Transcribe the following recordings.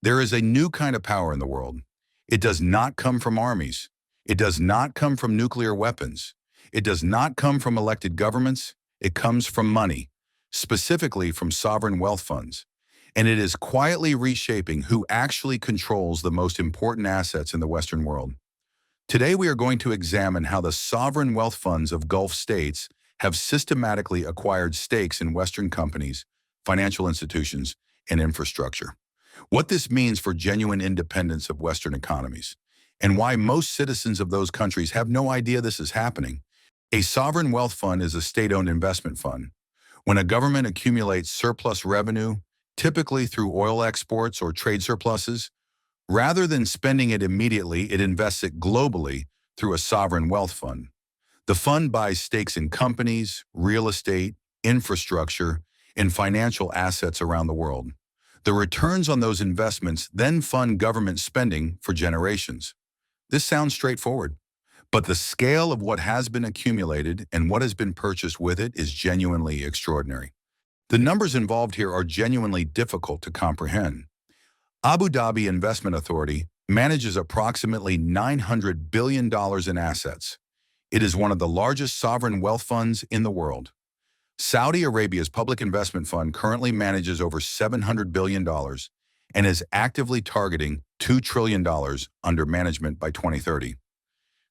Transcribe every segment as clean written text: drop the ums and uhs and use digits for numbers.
There is a new kind of power in the world. It does not come from armies. It does not come from nuclear weapons. It does not come from elected governments. It comes from money, specifically from sovereign wealth funds. And it is quietly reshaping who actually controls the most important assets in the Western world. Today, we are going to examine how the sovereign wealth funds of Gulf states have systematically acquired stakes in Western companies, financial institutions, and infrastructure. What this means for genuine independence of Western economies, and why most citizens of those countries have no idea this is happening. A sovereign wealth fund is a state-owned investment fund. When a government accumulates surplus revenue, typically through oil exports or trade surpluses, rather than spending it immediately, it invests it globally through a sovereign wealth fund. The fund buys stakes in companies, real estate, infrastructure, and financial assets around the world. The returns on those investments then fund government spending for generations. This sounds straightforward, but the scale of what has been accumulated and what has been purchased with it is genuinely extraordinary. The numbers involved here are genuinely difficult to comprehend. Abu Dhabi Investment Authority manages approximately $900 billion in assets. It is one of the largest sovereign wealth funds in the world. Saudi Arabia's public investment fund currently manages over $700 billion and is actively targeting $2 trillion under management by 2030.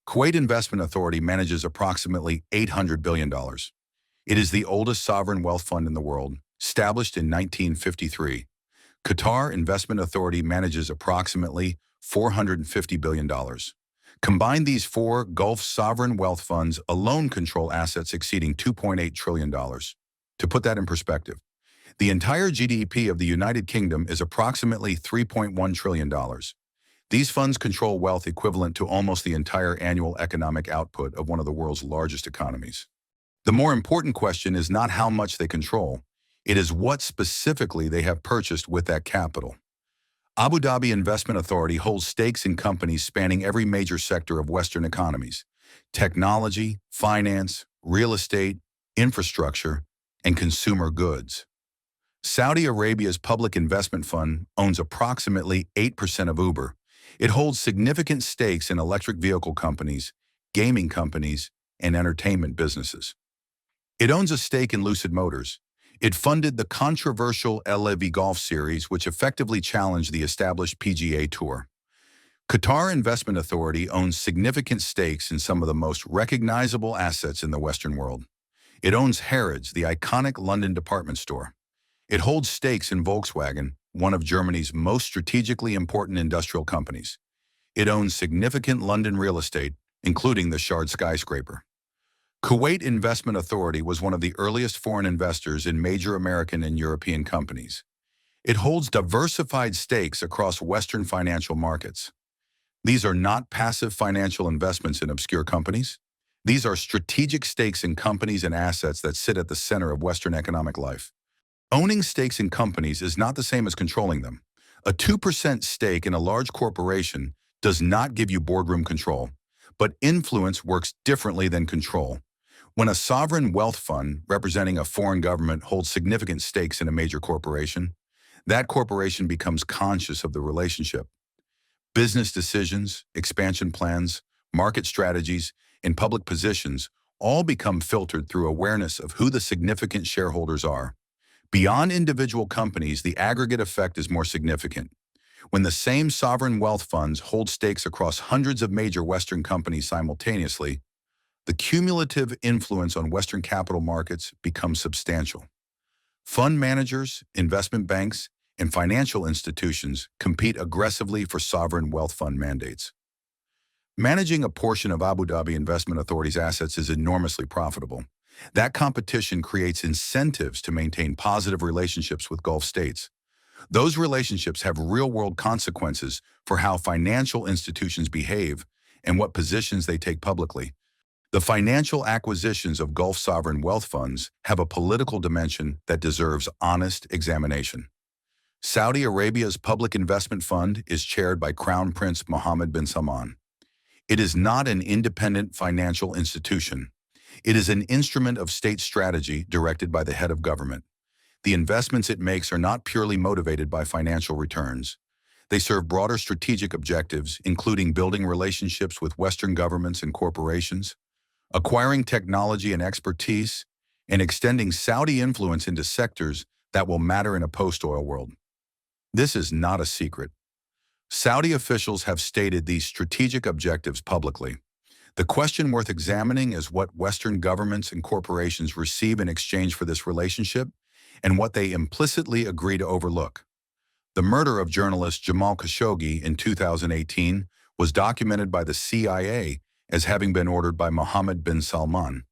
Kuwait Investment Authority manages approximately $800 billion. It is the oldest sovereign wealth fund in the world, established in 1953. Qatar Investment Authority manages approximately $450 billion. Combined, these four Gulf sovereign wealth funds alone control assets exceeding $2.8 trillion. To put that in perspective, the entire GDP of the United Kingdom is approximately $3.1 trillion. These funds control wealth equivalent to almost the entire annual economic output of one of the world's largest economies. The more important question is not how much they control, it is what specifically they have purchased with that capital. Abu Dhabi Investment Authority holds stakes in companies spanning every major sector of Western economies: technology, finance, real estate, infrastructure, and consumer goods. Saudi Arabia's public investment fund owns approximately 8% of Uber. It holds significant stakes in electric vehicle companies, gaming companies, and entertainment businesses. It owns a stake in Lucid Motors. It funded the controversial LA Golf Series, which effectively challenged the established PGA Tour. Qatar Investment Authority owns significant stakes in some of the most recognizable assets in the Western world. It owns Harrods, the iconic London department store. It holds stakes in Volkswagen, one of Germany's most strategically important industrial companies. It owns significant London real estate, including the Shard skyscraper. Kuwait Investment Authority was one of the earliest foreign investors in major American and European companies. It holds diversified stakes across Western financial markets. These are not passive financial investments in obscure companies. These are strategic stakes in companies and assets that sit at the center of Western economic life. Owning stakes in companies is not the same as controlling them. A 2% stake in a large corporation does not give you boardroom control, but influence works differently than control. When a sovereign wealth fund representing a foreign government holds significant stakes in a major corporation, that corporation becomes conscious of the relationship. Business decisions, expansion plans, market strategies, and public positions all become filtered through awareness of who the significant shareholders are. Beyond individual companies, the aggregate effect is more significant. When the same sovereign wealth funds hold stakes across hundreds of major Western companies simultaneously, the cumulative influence on Western capital markets becomes substantial. Fund managers, investment banks, and financial institutions compete aggressively for sovereign wealth fund mandates. Managing a portion of Abu Dhabi Investment Authority's assets is enormously profitable. That competition creates incentives to maintain positive relationships with Gulf states. Those relationships have real-world consequences for how financial institutions behave and what positions they take publicly. The financial acquisitions of Gulf sovereign wealth funds have a political dimension that deserves honest examination. Saudi Arabia's public investment fund is chaired by Crown Prince Mohammed bin Salman. It is not an independent financial institution. It is an instrument of state strategy directed by the head of government. The investments it makes are not purely motivated by financial returns. They serve broader strategic objectives, including building relationships with Western governments and corporations, acquiring technology and expertise, and extending Saudi influence into sectors that will matter in a post-oil world. This is not a secret. Saudi officials have stated these strategic objectives publicly. The question worth examining is what Western governments and corporations receive in exchange for this relationship and what they implicitly agree to overlook. The murder of journalist Jamal Khashoggi in 2018 was documented by the CIA as having been ordered by Mohammed bin Salman.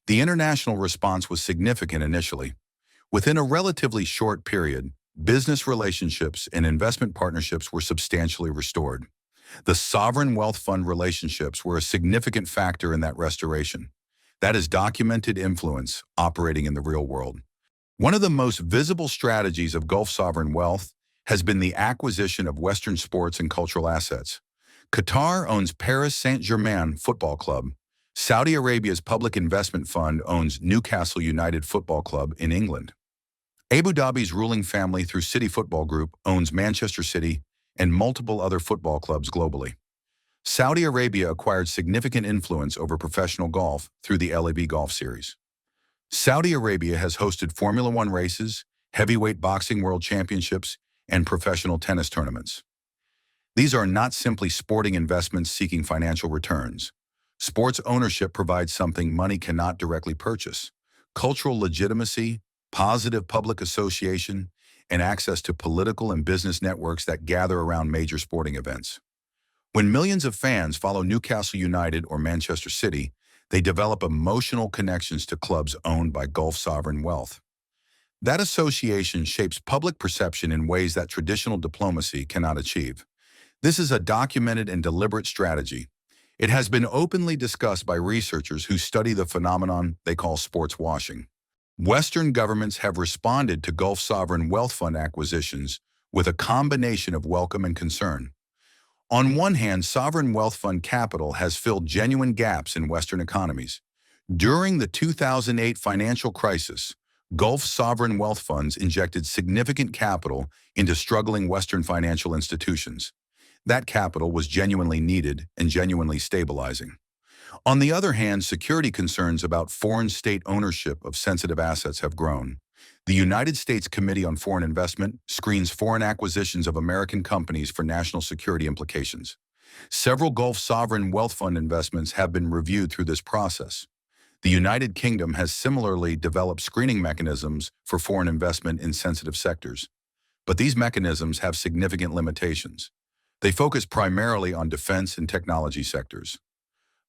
The international response was significant initially. Within a relatively short period, business relationships and investment partnerships were substantially restored. The sovereign wealth fund relationships were a significant factor in that restoration. That is documented influence operating in the real world. One of the most visible strategies of Gulf sovereign wealth has been the acquisition of Western sports and cultural assets. Qatar owns Paris Saint-Germain Football Club. Saudi Arabia's public investment fund owns Newcastle United Football Club in England. Abu Dhabi's ruling family through City Football Group owns Manchester City and multiple other football clubs globally. Saudi Arabia acquired significant influence over professional golf through the LAB Golf Series. Saudi Arabia has hosted Formula One races, heavyweight boxing world championships, and professional tennis tournaments. These are not simply sporting investments seeking financial returns. Sports ownership provides something money cannot directly purchase: cultural legitimacy, positive public association, and access to political and business networks that gather around major sporting events. When millions of fans follow Newcastle United or Manchester City, they develop emotional connections to clubs owned by Gulf sovereign wealth. That association shapes public perception in ways that traditional diplomacy cannot achieve. This is a documented and deliberate strategy. It has been openly discussed by researchers who study the phenomenon they call sports washing. Western governments have responded to Gulf sovereign wealth fund acquisitions with a combination of welcome and concern. On one hand, sovereign wealth fund capital has filled genuine gaps in Western economies. During the 2008 financial crisis, Gulf sovereign wealth funds injected significant capital into struggling Western financial institutions. That capital was genuinely needed and genuinely stabilizing. On the other hand, security concerns about foreign state ownership of sensitive assets have grown. The United States Committee on Foreign Investment screens foreign acquisitions of American companies for national security implications. Several Gulf sovereign wealth fund investments have been reviewed through this process. The United Kingdom has similarly developed screening mechanisms for foreign investment in sensitive sectors. But these mechanisms have significant limitations. They focus primarily on defense and technology sectors.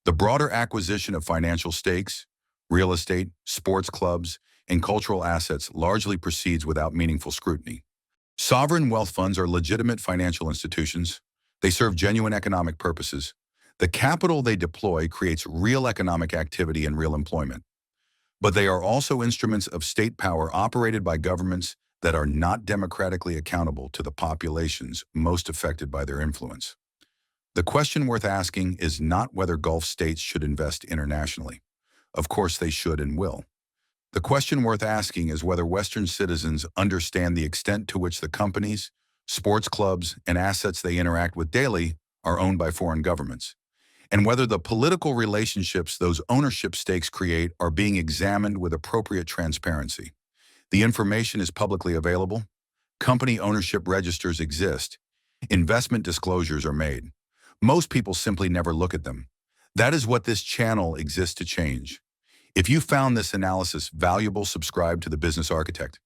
The broader acquisition of financial stakes, real estate, sports clubs, and cultural assets largely proceeds without meaningful scrutiny. Sovereign wealth funds are legitimate financial institutions. They serve genuine economic purposes. The capital they deploy creates real economic activity and real employment. But they are also instruments of state power operated by governments that are not democratically accountable to the populations most affected by their influence. The question worth asking is not whether Gulf states should invest internationally. Of course they should and will. The question worth asking is whether Western citizens understand the extent to which the companies, sports clubs, and assets they interact with daily are owned by foreign governments, and whether the political relationships those ownership stakes create are being examined with appropriate transparency. The information is publicly available. Company ownership registers exist. Investment disclosures are made. Most people simply never look at them. That is what this channel exists to change. If you found this analysis valuable, subscribe to The Business Architect.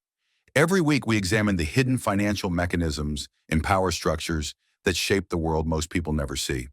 Every week we examine the hidden financial mechanisms and power structures that shape the world most people never see.